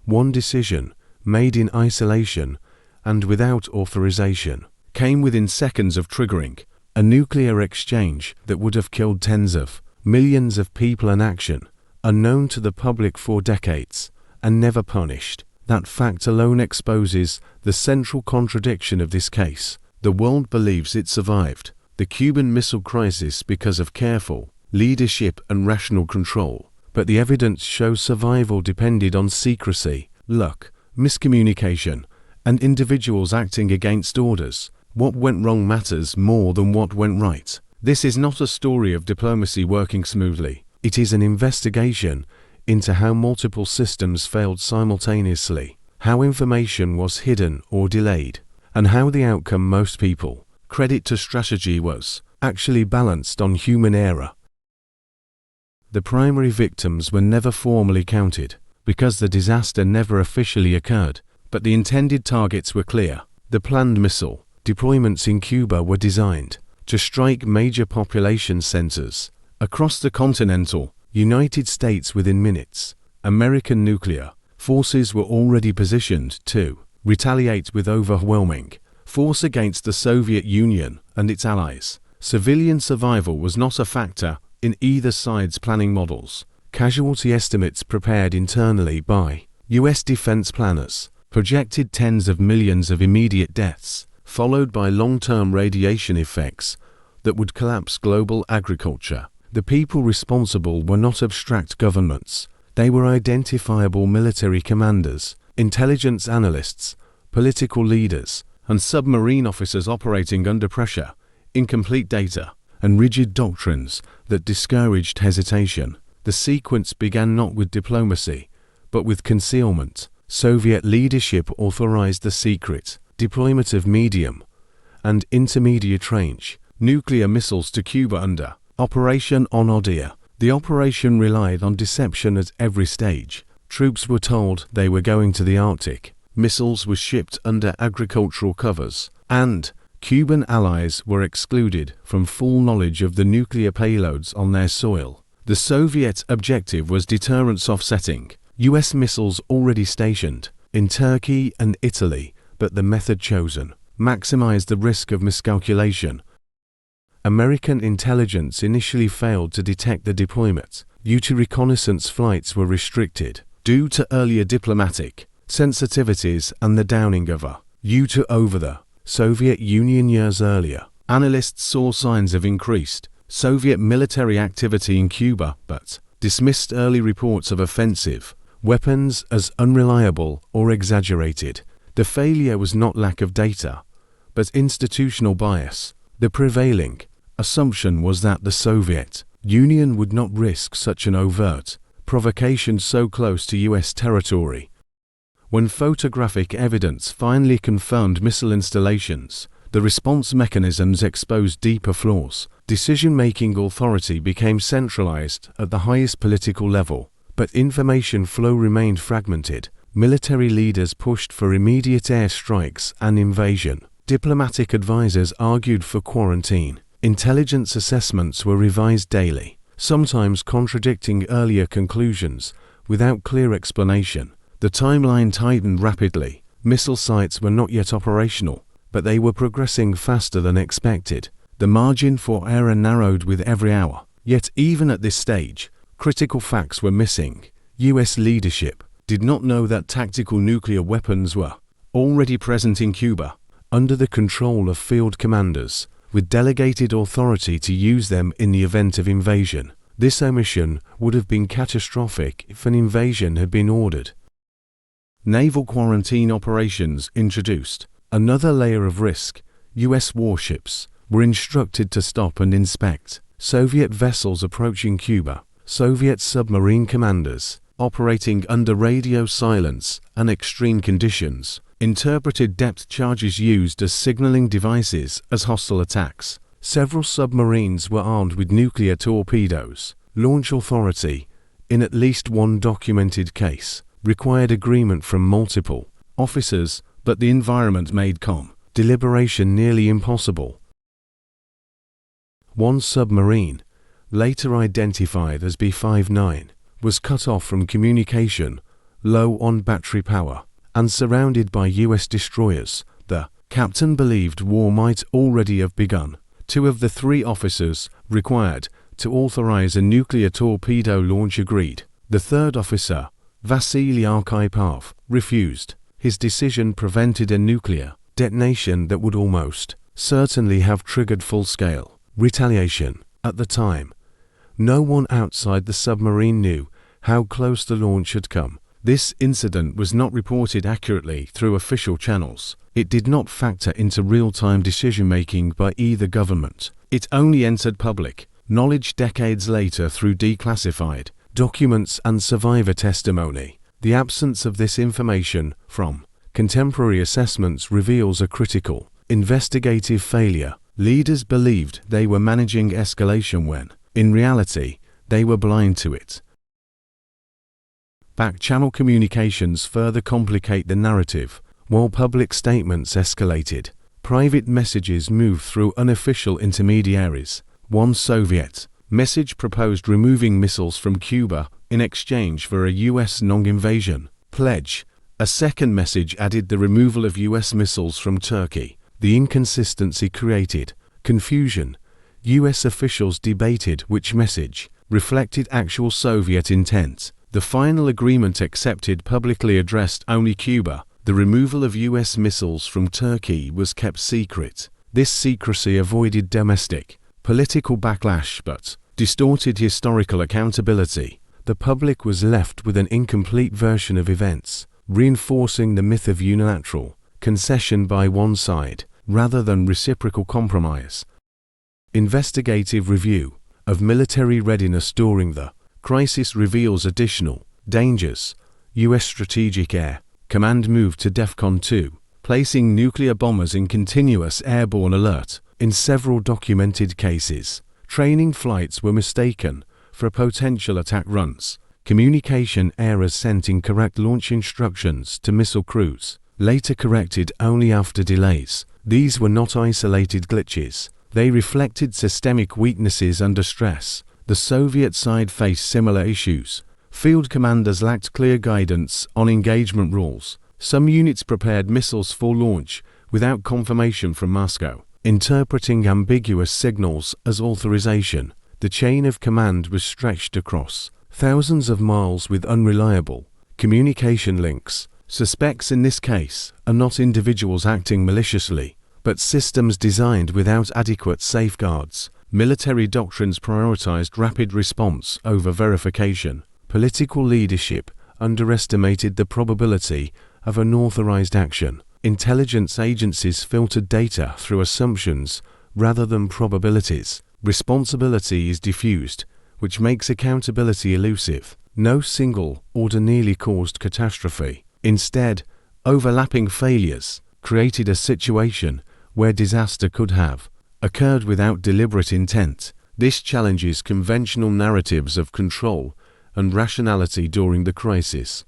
One decision, made in isolation and without authorization, came within seconds of triggering a nuclear exchange that would have killed tens of millions of people, an action unknown to the public for decades and never punished. That fact alone exposes the central contradiction of this case. The world believes it survived the Cuban Missile Crisis because of careful leadership and rational control, but the evidence shows survival depended on secrecy, luck, miscommunication, and individuals acting against orders. What went wrong matters more than what went right. This is not a story of diplomacy working smoothly. It is an investigation into how multiple systems failed simultaneously, how information was hidden or delayed, and how the outcome most people credit to strategy was actually balanced on human error. The primary victims were never formally counted because the disaster never officially occurred, but the intended targets were clear. The planned missile deployments in Cuba were designed to strike major population centers across the continental United States within minutes. American nuclear forces were already positioned to retaliate with overwhelming force against the Soviet Union and its allies. Civilian survival was not a factor in either side's planning models. Casualty estimates prepared internally by U.S. defense planners projected tens of millions of immediate deaths, followed by long-term radiation effects that would collapse global agriculture. The people responsible were not abstract governments. They were identifiable military commanders, intelligence analysts, political leaders, and submarine officers operating under pressure, incomplete data, and rigid doctrines that discouraged hesitation. The sequence began not with diplomacy, but with concealment. Soviet leadership authorized the secret deployment of medium and intermediate range nuclear missiles to Cuba under Operation unauthorized. The operation relied on deception at every stage. Troops were told they were going to the Arctic, missiles were shipped under agricultural covers, and Cuban allies were excluded from full knowledge of the nuclear payloads on their soil. The Soviet objective was deterrence offsetting. U.S. missiles already stationed in Turkey and Italy, but the method chosen maximized the risk of miscalculation. American intelligence initially failed to detect the deployment due to reconnaissance flights were restricted, due to earlier diplomatic sensitivities and the downing of a U-2 over the Soviet Union years earlier. Analysts saw signs of increased Soviet military activity in Cuba, but dismissed early reports of offensive weapons as unreliable or exaggerated. The failure was not lack of data, but institutional bias. The prevailing assumption was that the Soviet Union would not risk such an overt provocation so close to U.S. territory. When photographic evidence finally confirmed missile installations, the response mechanisms exposed deeper flaws. Decision-making authority became centralized at the highest political level, but information flow remained fragmented. Military leaders pushed for immediate airstrikes and invasion. Diplomatic advisors argued for quarantine. Intelligence assessments were revised daily, sometimes contradicting earlier conclusions without clear explanation. The timeline tightened rapidly. Missile sites were not yet operational, but they were progressing faster than expected. The margin for error narrowed with every hour. Yet even at this stage, critical facts were missing. U.S. leadership did not know that tactical nuclear weapons were already present in Cuba, under the control of field commanders, with delegated authority to use them in the event of invasion. This omission would have been catastrophic if an invasion had been ordered. Naval quarantine operations introduced another layer of risk. U.S. warships were instructed to stop and inspect Soviet vessels approaching Cuba. Soviet submarine commanders, operating under radio silence and extreme conditions, interpreted depth charges used as signaling devices as hostile attacks. Several submarines were armed with nuclear torpedoes. Launch authority, in at least one documented case, required agreement from multiple officers, but the environment made deliberation nearly impossible. One submarine, later identified as B-59, was cut off from communication low on battery power, and surrounded by US destroyers. The captain believed war might already have begun. 2 of the 3 officers required to authorize a nuclear torpedo launch agreed. The 3rd officer, Vasily Arkhipov, refused. His decision prevented a nuclear detonation that would almost certainly have triggered full-scale retaliation. At the time, no one outside the submarine knew how close the launch had come. This incident was not reported accurately through official channels. It did not factor into real-time decision-making by either government. It only entered public knowledge decades later through declassified documents and survivor testimony. The absence of this information from contemporary assessments reveals a critical investigative failure. Leaders believed they were managing escalation when, in reality, they were blind to it. Back-channel communications further complicate the narrative. While public statements escalated, private messages moved through unofficial intermediaries. One Soviet message proposed removing missiles from Cuba in exchange for a US non-invasion pledge. A second message added the removal of US missiles from Turkey. The inconsistency created confusion. US officials debated which message reflected actual Soviet intent. The final agreement accepted publicly addressed only Cuba. The removal of US missiles from Turkey was kept secret. This secrecy avoided domestic political backlash but distorted historical accountability. The public was left with an incomplete version of events, reinforcing the myth of unilateral concession by one side, rather than reciprocal compromise. Investigative review of military readiness during the crisis reveals additional dangers. US Strategic Air Command moved to DEFCON 2, placing nuclear bombers in continuous airborne alert. In several documented cases, training flights were mistaken for potential attack runs. Communication errors sent incorrect launch instructions to missile crews, later corrected only after delays. These were not isolated glitches. They reflected systemic weaknesses under stress. The Soviet side faced similar issues. Field commanders lacked clear guidance on engagement rules. Some units prepared missiles for launch without confirmation from Moscow, interpreting ambiguous signals as authorization. The chain of command was stretched across thousands of miles with unreliable communication links. Suspects in this case are not individuals acting maliciously, but systems designed without adequate safeguards. Military doctrines prioritized rapid response over verification. Political leadership underestimated the probability of unauthorized action. Intelligence agencies filtered data through assumptions rather than probabilities. Responsibility is diffused, which makes accountability elusive. No single order nearly caused catastrophe. Instead, overlapping failures created a situation where disaster could have occurred without deliberate intent. This challenges conventional narratives of control and rationality during the crisis.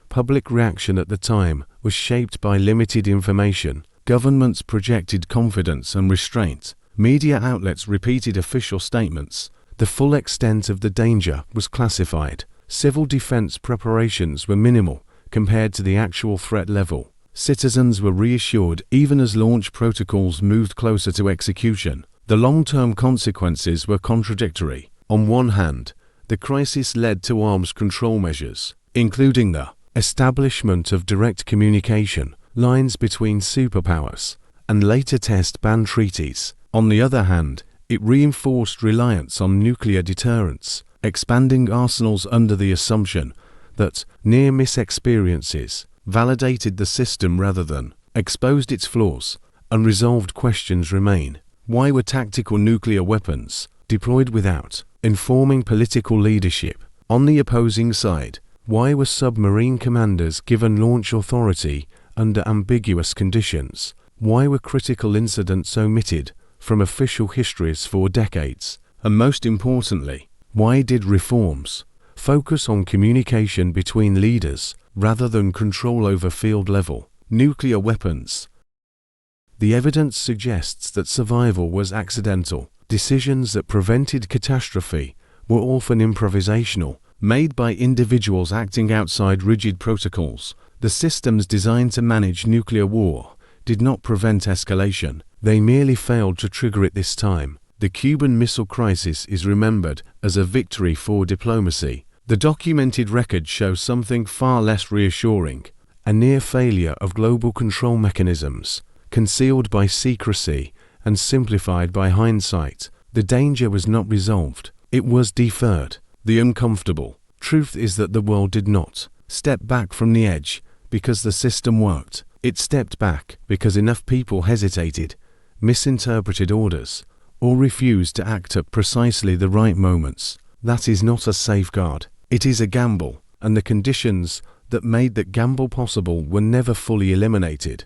Public reaction at the time was shaped by limited information. Governments projected confidence and restraint. Media outlets repeated official statements. The full extent of the danger was classified. Civil defense preparations were minimal compared to the actual threat level. Citizens were reassured even as launch protocols moved closer to execution. The long-term consequences were contradictory. On one hand, the crisis led to arms control measures, including the establishment of direct communication lines between superpowers and later test ban treaties. On the other hand, it reinforced reliance on nuclear deterrence, expanding arsenals under the assumption that near-miss experiences validated the system rather than exposed its flaws. Unresolved questions remain. Why were tactical nuclear weapons deployed without informing political leadership? On the opposing side, why were submarine commanders given launch authority under ambiguous conditions? Why were critical incidents omitted from official histories for decades? And most importantly, why did reforms focus on communication between leaders rather than control over field-level nuclear weapons? The evidence suggests that survival was accidental. Decisions that prevented catastrophe were often improvisational. made by individuals acting outside rigid protocols. The systems designed to manage nuclear war did not prevent escalation. They merely failed to trigger it this time. The Cuban Missile Crisis is remembered as a victory for diplomacy. The documented record shows something far less reassuring: a near failure of global control mechanisms, concealed by secrecy and simplified by hindsight. The danger was not resolved, it was deferred. The uncomfortable truth is that the world did not step back from the edge because the system worked. It stepped back because enough people hesitated, misinterpreted orders, or refused to act at precisely the right moments. That is not a safeguard. It is a gamble, and the conditions that made that gamble possible were never fully eliminated.